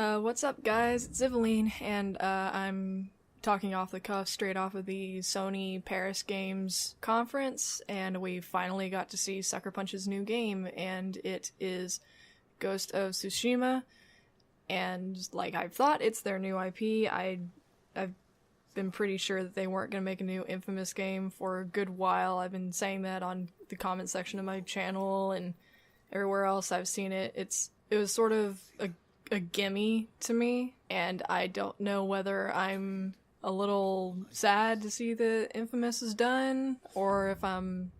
What's up, guys? It's Eveline, and I'm talking off the cuff straight off of the Sony Paris Games conference, and we finally got to see Sucker Punch's new game, and it is Ghost of Tsushima, and like I thought, it's their new IP. I've been pretty sure that they weren't going to make a new Infamous game for a good while. I've been saying that on the comment section of my channel and everywhere else I've seen it. It was sort of a gimme to me, and I don't know whether I'm a little sad to see that Infamous is done, or if I'm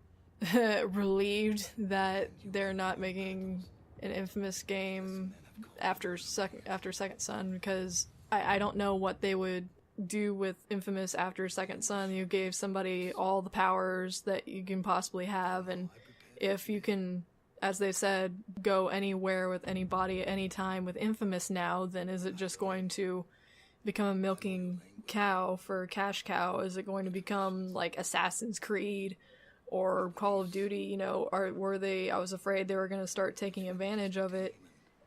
relieved that they're not making an Infamous game after Second Son, because I don't know what they would do with Infamous after Second Son. You gave somebody all the powers that you can possibly have, and if you can, as they said, go anywhere with anybody at any time with Infamous now, then is it just going to become a milking cow for cash cow? Is it going to become like Assassin's Creed or Call of Duty? You know, I was afraid they were going to start taking advantage of it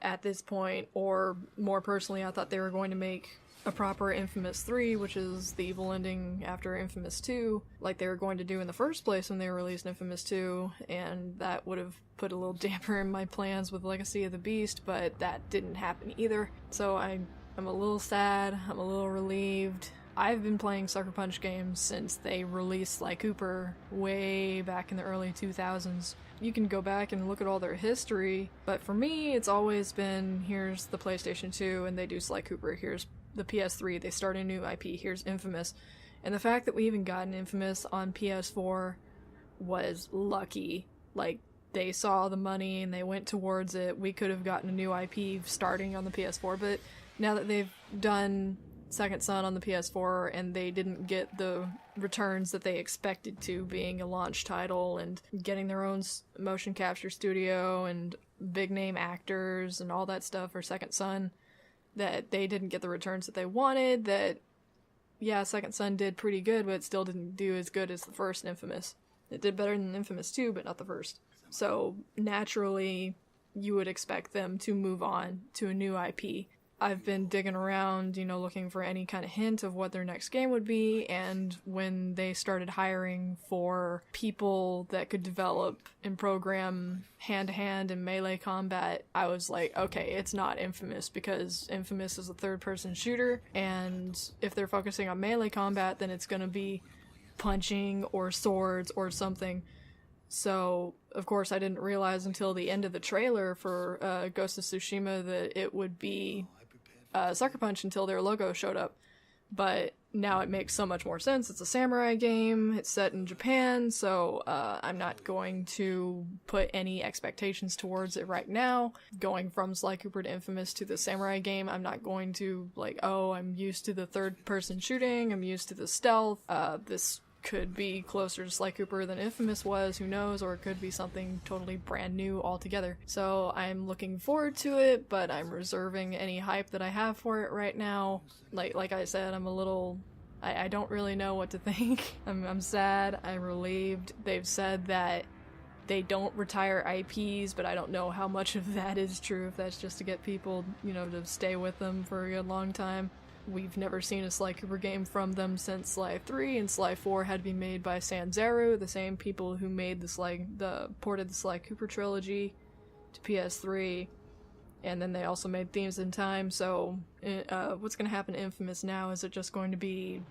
at this point, or more personally, I thought they were going to make a proper Infamous 3, which is the evil ending after Infamous 2, like they were going to do in the first place when they released Infamous 2, and that would have put a little damper in my plans with Legacy of the Beast, but that didn't happen either. So I'm a little sad, I'm a little relieved. I've been playing Sucker Punch games since they released Sly Cooper way back in the early 2000s. You can go back and look at all their history, but for me, it's always been, here's the PlayStation 2, and they do Sly Cooper, here's the PS3, they start a new IP, here's Infamous. And the fact that we even got an Infamous on PS4 was lucky. Like, they saw the money and they went towards it. We could have gotten a new IP starting on the PS4, but now that they've done Second Son on the PS4 and they didn't get the returns that they expected to, being a launch title and getting their own motion capture studio and big name actors and all that stuff for Second Son, that they didn't get the returns that they wanted, that, yeah, Second Son did pretty good, but it still didn't do as good as the first Infamous. It did better than Infamous 2, but not the first. So, naturally, you would expect them to move on to a new IP. I've been digging around, looking for any kind of hint of what their next game would be, and when they started hiring for people that could develop and program hand-to-hand and melee combat, I was like, okay, it's not Infamous, because Infamous is a third-person shooter, and if they're focusing on melee combat, then it's gonna be punching or swords or something. So, of course, I didn't realize until the end of the trailer for Ghost of Tsushima that it would be Sucker Punch until their logo showed up. But now it makes so much more sense. It's a samurai game, it's set in Japan, so I'm not going to put any expectations towards it right now. Going from Sly Cooper to Infamous to the samurai game, I'm not going to, I'm used to the third-person shooting, I'm used to the stealth, this could be closer to Sly Cooper than Infamous was, who knows, or it could be something totally brand new altogether. So I'm looking forward to it, but I'm reserving any hype that I have for it right now. Like I said, I don't really know what to think. I'm sad, I'm relieved. They've said that they don't retire IPs, but I don't know how much of that is true, if that's just to get people, to stay with them for a good long time. We've never seen a Sly Cooper game from them since Sly 3, and Sly 4 had to be made by Sanzaru, the same people who made ported the Sly Cooper trilogy to PS3, and then they also made Themes in Time. So, what's going to happen to Infamous now? Is it just going to be,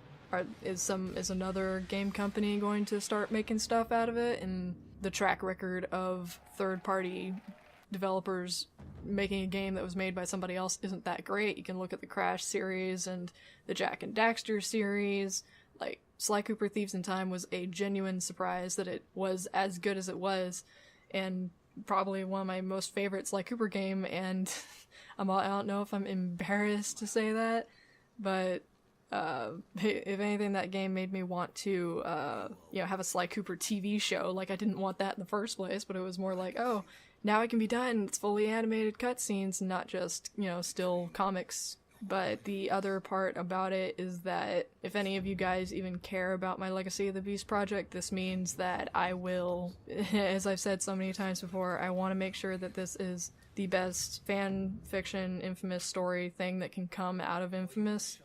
is another game company going to start making stuff out of it? And the track record of third-party developers making a game that was made by somebody else isn't that great. You can look at the Crash series and the Jak and Daxter series. Like, Sly Cooper Thieves in Time was a genuine surprise that it was as good as it was, and probably one of my most favorite Sly Cooper game, and I don't know if I'm embarrassed to say that, but if anything, that game made me want to, have a Sly Cooper TV show. Like, I didn't want that in the first place, but it was more like, oh, now it can be done. It's fully animated cutscenes, not just, still comics But the other part about it is that if any of you guys even care about my Legacy of the Beast project, this means that I will, as I've said so many times before, I want to make sure that this is the best fan fiction Infamous story thing that can come out of Infamous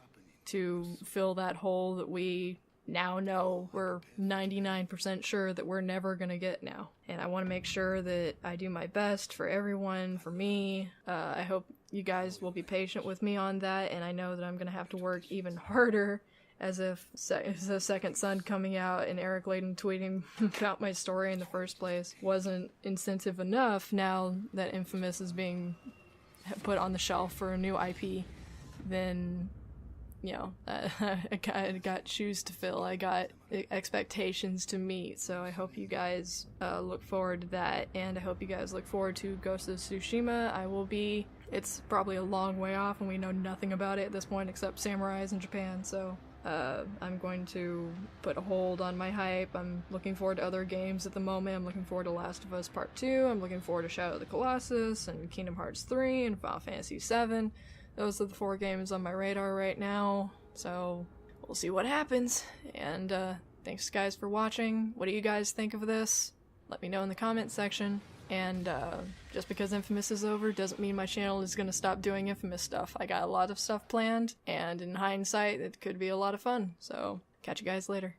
to fill that hole that we now know we're 99% sure that we're never gonna get now. And I want to make sure that I do my best for everyone, for me. I hope you guys will be patient with me on that, and I know that I'm gonna have to work even harder, as if the Second Son coming out and Eric Layden tweeting about my story in the first place wasn't incentive enough. Now that Infamous is being put on the shelf for a new IP, then you know, I got shoes to fill, I got expectations to meet, so I hope you guys look forward to that, and I hope you guys look forward to Ghost of Tsushima. It's probably a long way off, and we know nothing about it at this point except samurais in Japan, so I'm going to put a hold on my hype. I'm looking forward to other games at the moment. I'm looking forward to Last of Us Part 2, I'm looking forward to Shadow of the Colossus, and Kingdom Hearts 3, and Final Fantasy 7. Those are the 4 games on my radar right now, so we'll see what happens. And thanks guys for watching. What do you guys think of this? Let me know in the comments section. And just because Infamous is over doesn't mean my channel is gonna stop doing Infamous stuff. I got a lot of stuff planned, and in hindsight, it could be a lot of fun. So catch you guys later.